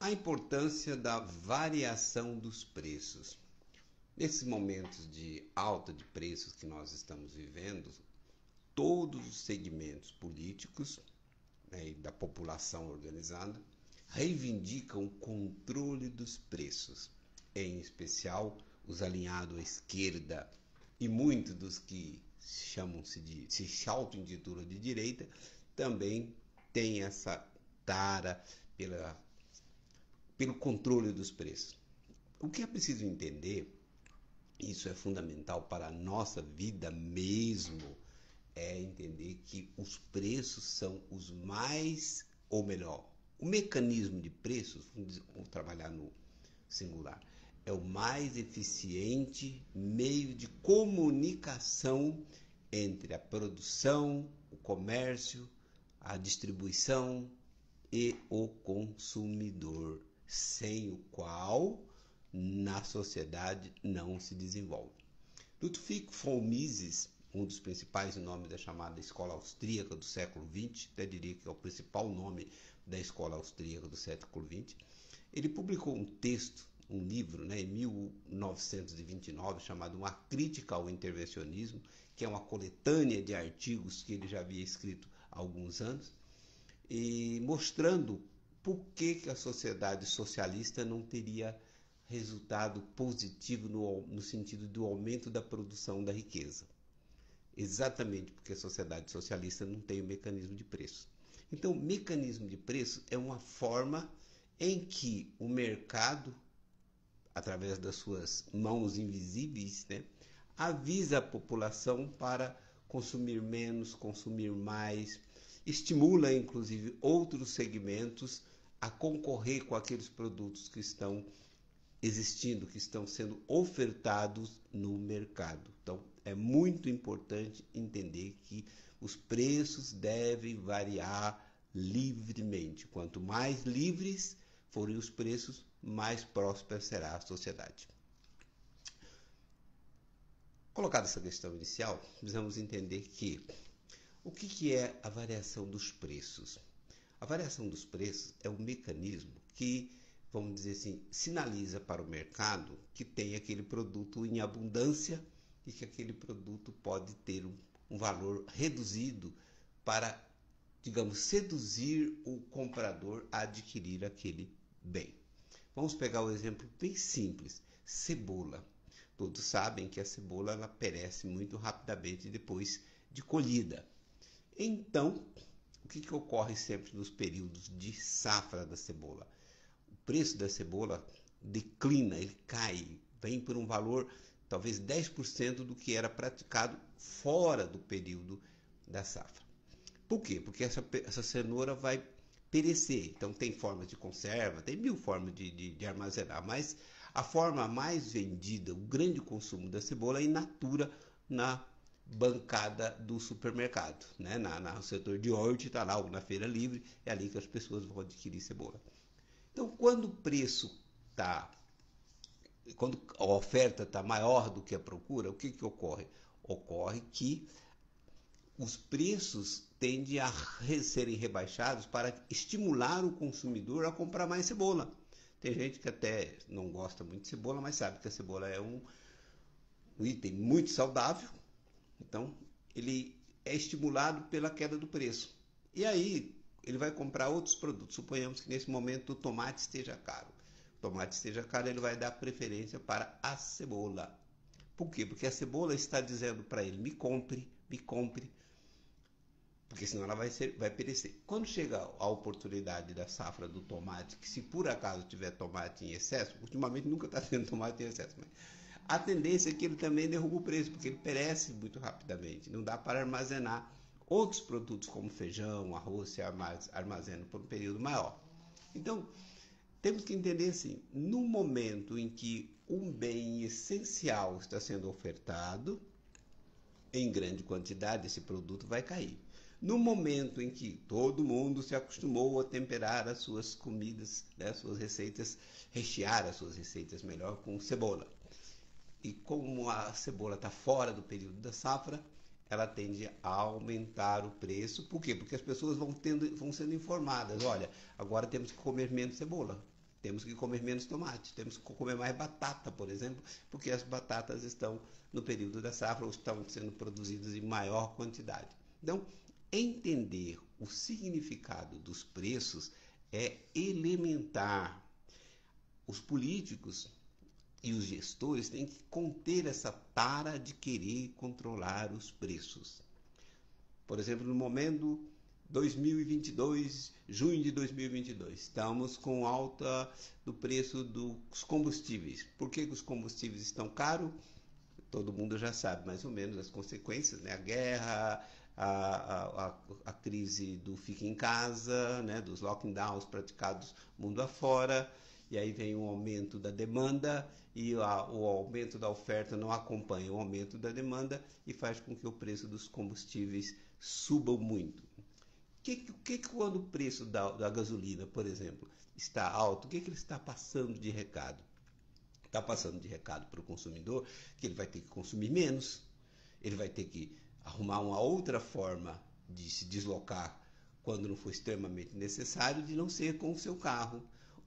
A importância da variação dos preços. Nesses momentos de alta de preços que nós estamos vivendo, todos os segmentos políticos, né, e da população organizada reivindicam o controle dos preços, em especial os alinhados à esquerda e muitos dos que se auto-intitulam de direita também têm essa tara pelo controle dos preços. O que é preciso entender, isso é fundamental para a nossa vida mesmo, é entender que os preços são os mais, ou melhor, o mecanismo de preços, vamos trabalhar no singular, é o mais eficiente meio de comunicação entre a produção, o comércio, a distribuição e o consumidor, sem o qual na sociedade não se desenvolve. Ludwig von Mises, um dos principais nomes da chamada escola austríaca do século XX, até diria que é o principal nome da escola austríaca do século XX, ele publicou um texto, um livro, em 1929, chamado Uma Crítica ao Intervencionismo, que é uma coletânea de artigos que ele já havia escrito há alguns anos, e mostrando por que a sociedade socialista não teria resultado positivo no sentido do aumento da produção da riqueza. Exatamente porque a sociedade socialista não tem o mecanismo de preço. Então, o mecanismo de preço é uma forma em que o mercado, através das suas mãos invisíveis, avisa a população para consumir menos, consumir mais, estimula inclusive outros segmentos a concorrer com aqueles produtos que estão existindo, que estão sendo ofertados no mercado. Então, é muito importante entender que os preços devem variar livremente. Quanto mais livres forem os preços, mais próspera será a sociedade. Colocada essa questão inicial, precisamos entender que o que é a variação dos preços? A variação dos preços é um mecanismo que, vamos dizer assim, sinaliza para o mercado que tem aquele produto em abundância e que aquele produto pode ter um valor reduzido para, digamos, seduzir o comprador a adquirir aquele bem. Vamos pegar um exemplo bem simples: cebola. Todos sabem que a cebola ela perece muito rapidamente depois de colhida. Então, o que ocorre sempre nos períodos de safra da cebola? O preço da cebola declina, ele cai, vem por um valor talvez 10% do que era praticado fora do período da safra. Por quê? Porque essa cenoura vai perecer. Então tem formas de conserva, tem mil formas de armazenar, mas a forma mais vendida, o grande consumo da cebola é in natura na bancada do supermercado, no setor de horti, está lá, ou na feira livre, é ali que as pessoas vão adquirir cebola. Então, quando a oferta está maior do que a procura, o que ocorre? Ocorre que os preços tendem a serem rebaixados para estimular o consumidor a comprar mais cebola. Tem gente que até não gosta muito de cebola, mas sabe que a cebola é um item muito saudável, então ele é estimulado pela queda do preço. E aí ele vai comprar outros produtos. Suponhamos que nesse momento o tomate esteja caro. O tomate esteja caro, ele vai dar preferência para a cebola. Por quê? Porque a cebola está dizendo para ele: me compre, porque senão ela vai perecer. Quando chega a oportunidade da safra do tomate, que se por acaso tiver tomate em excesso, ultimamente nunca está tendo tomate em excesso, mas a tendência é que ele também derruba o preço, porque ele perece muito rapidamente. Não dá para armazenar outros produtos como feijão, arroz, se armazenam por um período maior. Então, temos que entender assim, no momento em que um bem essencial está sendo ofertado, em grande quantidade, esse produto vai cair. No momento em que todo mundo se acostumou a temperar as suas comidas, as suas receitas, rechear as suas receitas melhor com cebola. E como a cebola está fora do período da safra, ela tende a aumentar o preço. Por quê? Porque as pessoas vão sendo informadas: olha, agora temos que comer menos cebola. Temos que comer menos tomate, temos que comer mais batata, por exemplo, porque as batatas estão no período da safra ou estão sendo produzidas em maior quantidade. Então, entender o significado dos preços é elementar. Os políticos e os gestores têm que conter essa tara de querer controlar os preços. Por exemplo, no momento 2022, junho de 2022, estamos com alta do preço dos combustíveis. Por que os combustíveis estão caros? Todo mundo já sabe mais ou menos as consequências, né? A guerra, a crise do fica em casa, né? Dos lockdowns praticados mundo afora, e aí vem um aumento da demanda e o aumento da oferta não acompanha o aumento da demanda e faz com que o preço dos combustíveis suba muito. Quando o preço da gasolina, por exemplo, está alto, o que ele está passando de recado? Está passando de recado para o consumidor que ele vai ter que consumir menos, ele vai ter que arrumar uma outra forma de se deslocar quando não for extremamente necessário, de não ser com o seu carro,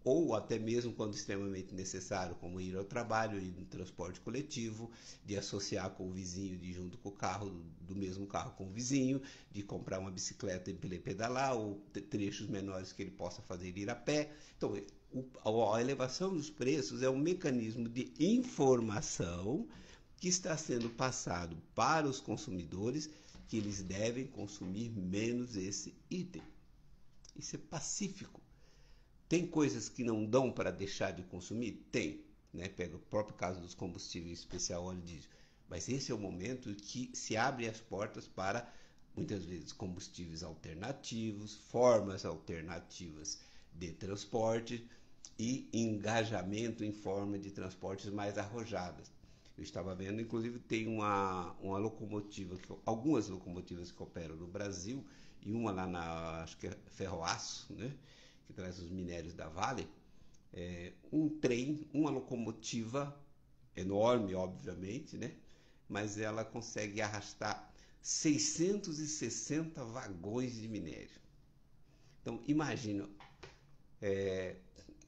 ou até mesmo quando extremamente necessário, como ir ao trabalho, ir no transporte coletivo, de associar com o vizinho, de ir junto com o carro, do mesmo carro com o vizinho, de comprar uma bicicleta e pedalar, ou trechos menores que ele possa fazer ir a pé. Então, a elevação dos preços é um mecanismo de informação que está sendo passado para os consumidores que eles devem consumir menos esse item. Isso é pacífico. Tem coisas que não dão para deixar de consumir? Tem. Né? Pega o próprio caso dos combustíveis, especial óleo diesel. Mas esse é o momento que se abre as portas para, muitas vezes, combustíveis alternativos, formas alternativas de transporte e engajamento em forma de transportes mais arrojadas. Eu estava vendo, inclusive, tem uma locomotiva, algumas locomotivas que operam no Brasil, e uma lá na, acho que é Ferroaço, né? Que traz os minérios da Vale, um trem, uma locomotiva enorme, obviamente, né? Mas ela consegue arrastar 660 vagões de minério. Então, imagina,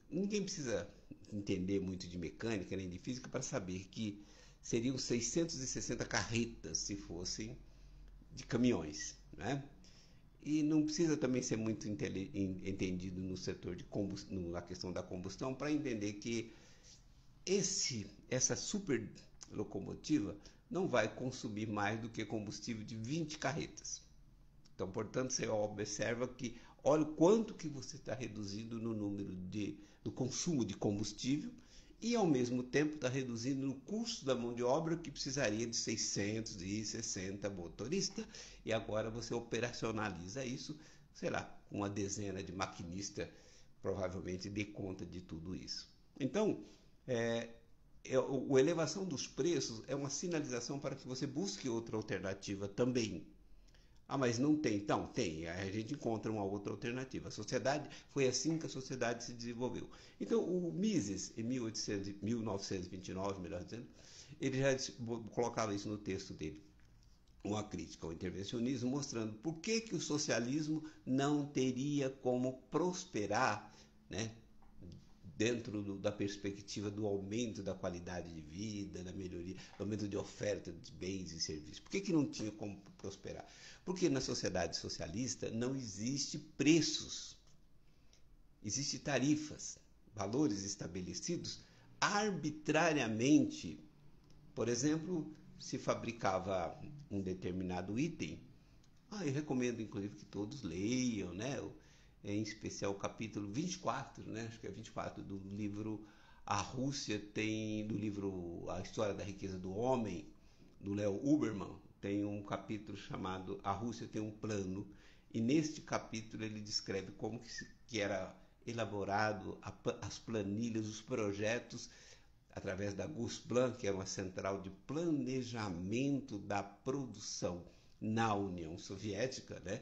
ninguém precisa entender muito de mecânica nem de física para saber que seriam 660 carretas se fossem de caminhões, né? E não precisa também ser muito entendido no setor de na questão da combustão para entender que essa super locomotiva não vai consumir mais do que combustível de 20 carretas. Então, portanto, você observa que olha o quanto que você está reduzindo no número do consumo de combustível e, ao mesmo tempo, está reduzindo no custo da mão de obra, que precisaria de 660 motoristas, e agora você operacionaliza isso, sei lá, com uma dezena de maquinistas, provavelmente dê conta de tudo isso. Então, a elevação dos preços é uma sinalização para que você busque outra alternativa também. Ah, mas não tem. Então, tem. A gente encontra uma outra alternativa. A sociedade, foi assim que a sociedade se desenvolveu. Então, o Mises, em 1929, melhor dizendo, ele já colocava isso no texto dele. Uma crítica ao intervencionismo, mostrando por que o socialismo não teria como prosperar, né, dentro da perspectiva do aumento da qualidade de vida, da melhoria, do aumento de oferta de bens e serviços. Por que não tinha como prosperar? Porque na sociedade socialista não existe preços, existe tarifas, valores estabelecidos arbitrariamente. Por exemplo, se fabricava um determinado item, eu recomendo inclusive que todos leiam, né? Em especial o capítulo 24, né? Acho que é 24 do livro A Rússia tem, do livro A História da Riqueza do Homem, do Léo Huberman, tem um capítulo chamado A Rússia tem um plano, e neste capítulo ele descreve como que era elaborado as planilhas, os projetos, através da Gosplan, que era uma central de planejamento da produção na União Soviética, né?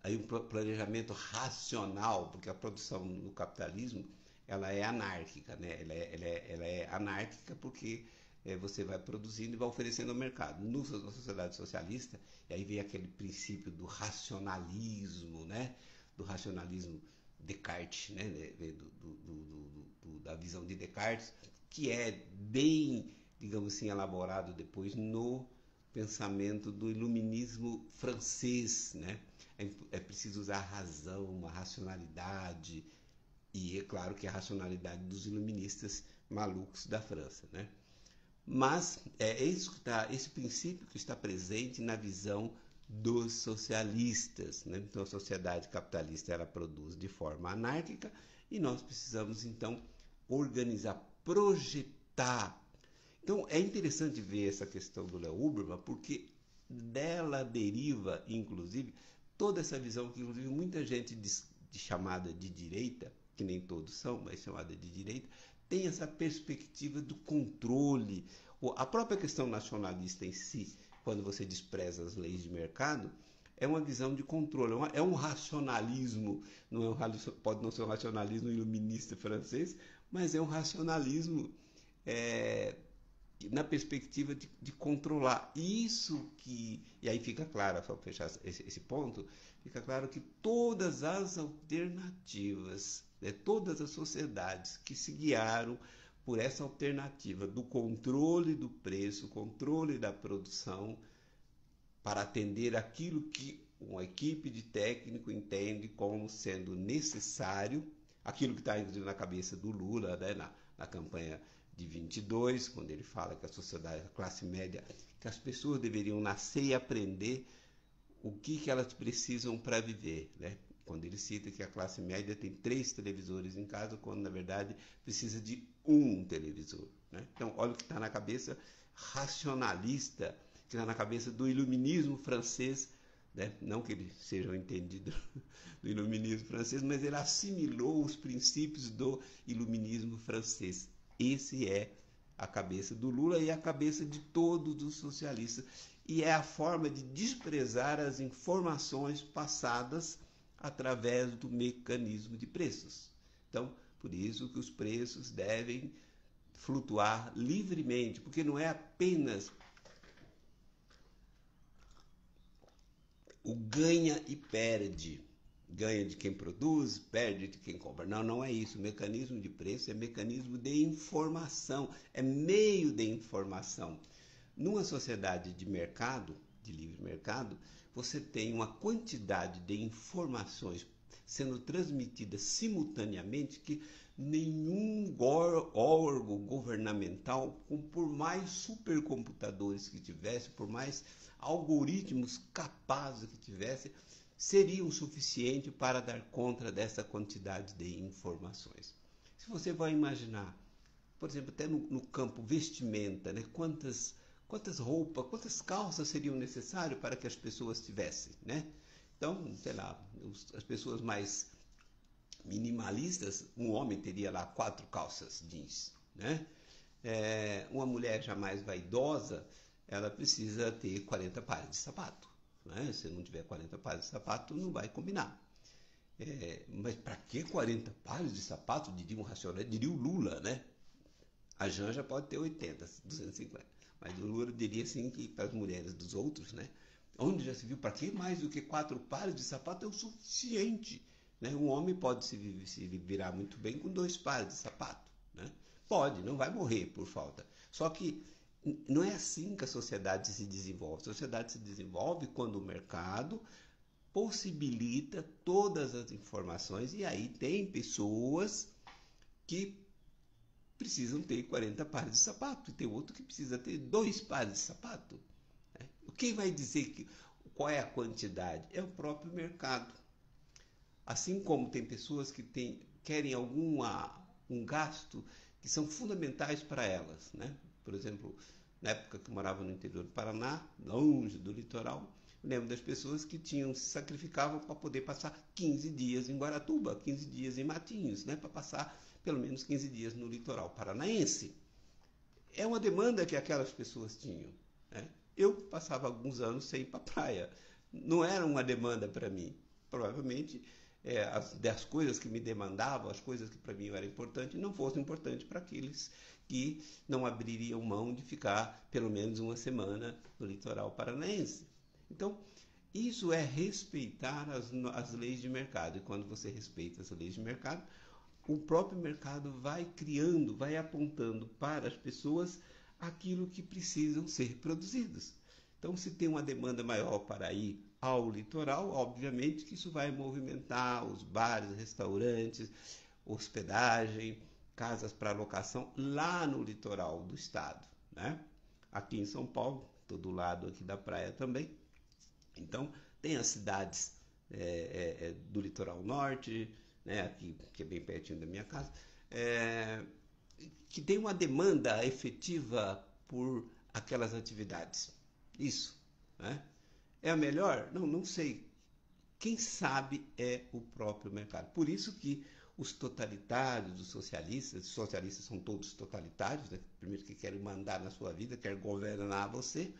Aí um planejamento racional, porque a produção no capitalismo ela é anárquica, né? Ela é anárquica porque você vai produzindo e vai oferecendo ao mercado. Na sociedade socialista, e aí vem aquele princípio do racionalismo, né? Do racionalismo Descartes, né? visão de Descartes, que é bem, digamos assim, elaborado depois no pensamento do iluminismo francês, né? É preciso usar a razão, a racionalidade, e é claro que a racionalidade dos iluministas malucos da França, né? Mas é isso que esse princípio que está presente na visão dos socialistas, né? Então a sociedade capitalista ela produz de forma anárquica e nós precisamos então organizar, projetar. Então é interessante ver essa questão do Léo Huberman, porque dela deriva, inclusive, toda essa visão que, inclusive, muita gente de chamada de direita, que nem todos são, mas chamada de direita, tem essa perspectiva do controle. A própria questão nacionalista em si, quando você despreza as leis de mercado, é uma visão de controle, é um racionalismo, não é pode não ser um racionalismo iluminista francês, mas é um racionalismo na perspectiva de controlar. Isso que. E aí fica claro, só fechar esse ponto, fica claro que todas as alternativas, né, todas as sociedades que se guiaram por essa alternativa do controle do preço, controle da produção, para atender aquilo que uma equipe de técnico entende como sendo necessário, aquilo que está inclusive na cabeça do Lula, né, na campanha de 22, quando ele fala que a sociedade, a classe média, que as pessoas deveriam nascer e aprender o que elas precisam para viver, né? Quando ele cita que a classe média tem 3 televisores em casa, quando na verdade precisa de um televisor, né? Então, olha o que está na cabeça racionalista, que está na cabeça do iluminismo francês, né? Não que ele seja um entendido do iluminismo francês, mas ele assimilou os princípios do iluminismo francês. Esse é a cabeça do Lula e a cabeça de todos os socialistas. E é a forma de desprezar as informações passadas através do mecanismo de preços. Então, por isso que os preços devem flutuar livremente, porque não é apenas o ganha e perde. Ganha de quem produz, perde de quem compra. Não, não é isso. O mecanismo de preço é mecanismo de informação, é meio de informação. Numa sociedade de mercado, de livre mercado, você tem uma quantidade de informações sendo transmitidas simultaneamente que nenhum órgão governamental, por mais supercomputadores que tivesse, por mais algoritmos capazes que tivesse, seriam suficiente para dar conta dessa quantidade de informações. Se você vai imaginar, por exemplo, até no campo vestimenta, né? Quantas roupas, quantas calças seriam necessárias para que as pessoas tivessem, né? Então, sei lá, as pessoas mais minimalistas, um homem teria lá 4 calças jeans, né? Uma mulher já mais vaidosa, ela precisa ter 40 pares de sapato, né? Se não tiver 40 pares de sapato, não vai combinar. Mas para que 40 pares de sapato? Diria um racionalista, diria o Lula, né? A Janja pode ter 80, 250. Mas o Lula diria assim que para as mulheres dos outros, né? Onde já se viu, para que mais do que 4 pares de sapato é o suficiente, né? Um homem pode se virar muito bem com 2 pares de sapato, né? Pode, não vai morrer por falta. Só que não é assim que a sociedade se desenvolve. A sociedade se desenvolve quando o mercado possibilita todas as informações e aí tem pessoas que precisam ter 40 pares de sapato e tem outro que precisa ter 2 pares de sapato. Quem vai dizer qual é a quantidade? É o próprio mercado. Assim como tem pessoas que querem um gasto que são fundamentais para elas, né? Por exemplo, na época que eu morava no interior do Paraná, longe do litoral, eu lembro das pessoas que se sacrificavam para poder passar 15 dias em Guaratuba, 15 dias em Matinhos, né? Para passar pelo menos 15 dias no litoral paranaense. É uma demanda que aquelas pessoas tinham, né? Eu passava alguns anos sem ir para a praia. Não era uma demanda para mim. Provavelmente as coisas que me demandavam, as coisas que para mim eram importantes, não fossem importantes para aqueles que não abririam mão de ficar pelo menos uma semana no litoral paranaense. Então, isso é respeitar as leis de mercado. E quando você respeita as leis de mercado, o próprio mercado vai criando, vai apontando para as pessoas aquilo que precisam ser produzidos. Então, se tem uma demanda maior para ir ao litoral, obviamente que isso vai movimentar os bares, restaurantes, hospedagem, casas para locação lá no litoral do estado, né? Aqui em São Paulo, estou do lado aqui da praia também. Então, tem as cidades do litoral norte, né, aqui, que é bem pertinho da minha casa, que tem uma demanda efetiva por aquelas atividades. Isso, né? É a melhor? Não, não sei. Quem sabe é o próprio mercado. Por isso que os totalitários, os socialistas são todos totalitários, né? Primeiro que querem mandar na sua vida, querem governar você,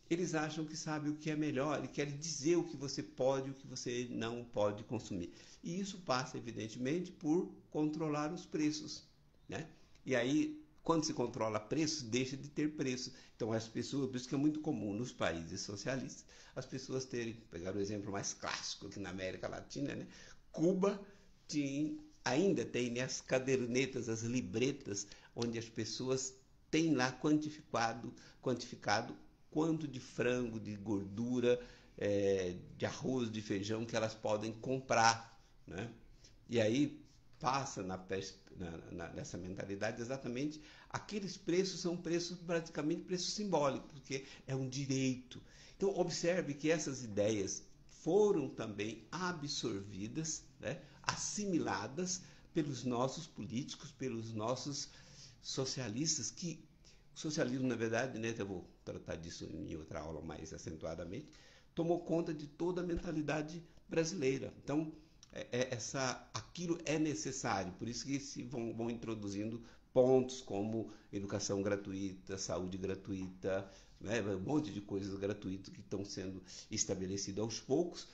eles acham que sabem o que é melhor e querem dizer o que você pode e o que você não pode consumir. E isso passa, evidentemente, por controlar os preços, né? E aí, quando se controla preços, deixa de ter preço. Então, as pessoas, por isso que é muito comum nos países socialistas, as pessoas terem, pegar o exemplo mais clássico aqui na América Latina, né? Cuba ainda tem, né, as cadernetas, as libretas, onde as pessoas têm lá quantificado quanto de frango, de gordura, de arroz, de feijão que elas podem comprar, né? E aí passa nessa mentalidade exatamente aqueles preços são preços praticamente preços simbólicos, porque é um direito. Então observe que essas ideias foram também absorvidas, né, assimiladas pelos nossos políticos, pelos nossos socialistas, que o socialismo, na verdade, né, eu vou tratar disso em outra aula mais acentuadamente, tomou conta de toda a mentalidade brasileira. Então, aquilo é necessário, por isso que se vão introduzindo pontos como educação gratuita, saúde gratuita, né, um monte de coisas gratuitas que estão sendo estabelecidas aos poucos,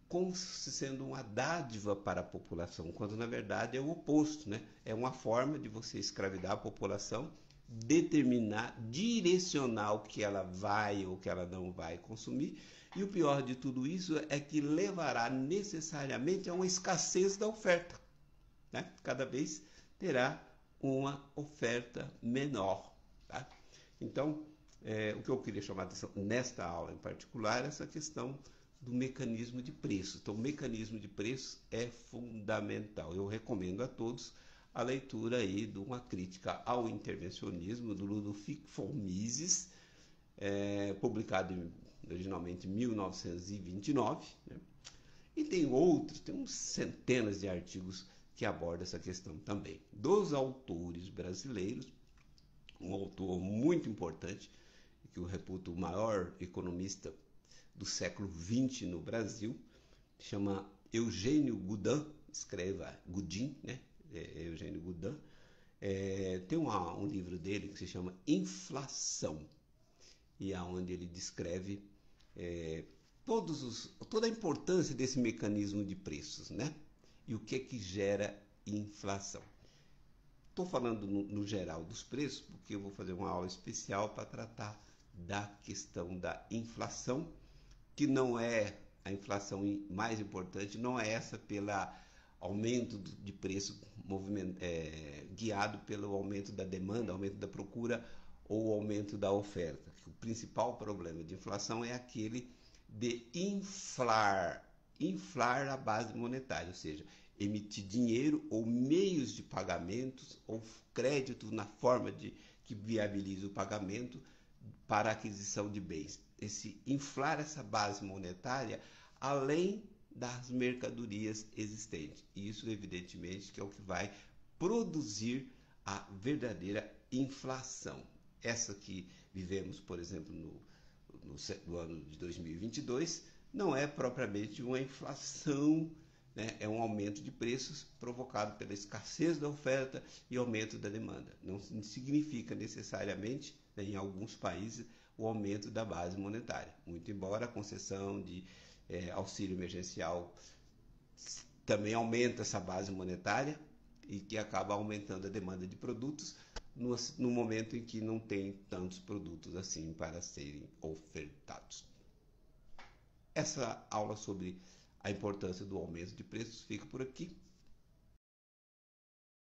como se sendo uma dádiva para a população, quando na verdade é o oposto, né? É uma forma de você escravidar a população, determinar, direcionar o que ela vai ou que ela não vai consumir. E o pior de tudo isso é que levará necessariamente a uma escassez da oferta, né? Cada vez terá uma oferta menor, tá? Então, o que eu queria chamar a atenção nesta aula em particular é essa questão do mecanismo de preço. Então, o mecanismo de preço é fundamental. Eu recomendo a todos a leitura aí de uma crítica ao intervencionismo do Ludovic von Mises, publicado originalmente em 1929, né? E tem uns centenas de artigos que abordam essa questão também. Dos autores brasileiros, um autor muito importante, que eu reputo o maior economista do século XX no Brasil, chama Eugênio Goudin, escreva Goudin, né? Eugênio Goudin. Tem um livro dele que se chama Inflação, e aonde ele descreve toda a importância desse mecanismo de preços, né? E o que gera inflação. Estou falando no geral dos preços, porque eu vou fazer uma aula especial para tratar da questão da inflação, que não é a inflação mais importante, não é essa pelo aumento de preço guiado pelo aumento da demanda, aumento da procura ou aumento da oferta. O principal problema de inflação é aquele de inflar a base monetária, ou seja, emitir dinheiro ou meios de pagamentos ou crédito na forma que viabiliza o pagamento para a aquisição de bens. Inflar essa base monetária além das mercadorias existentes. E isso, evidentemente, que é o que vai produzir a verdadeira inflação. Essa que vivemos, por exemplo, no ano de 2022, não é propriamente uma inflação, né? É um aumento de preços provocado pela escassez da oferta e aumento da demanda. Não significa necessariamente, né, em alguns países, o aumento da base monetária. Muito embora a concessão de auxílio emergencial também aumenta essa base monetária e que acaba aumentando a demanda de produtos no momento em que não tem tantos produtos assim para serem ofertados. Essa aula sobre a importância do aumento de preços fica por aqui.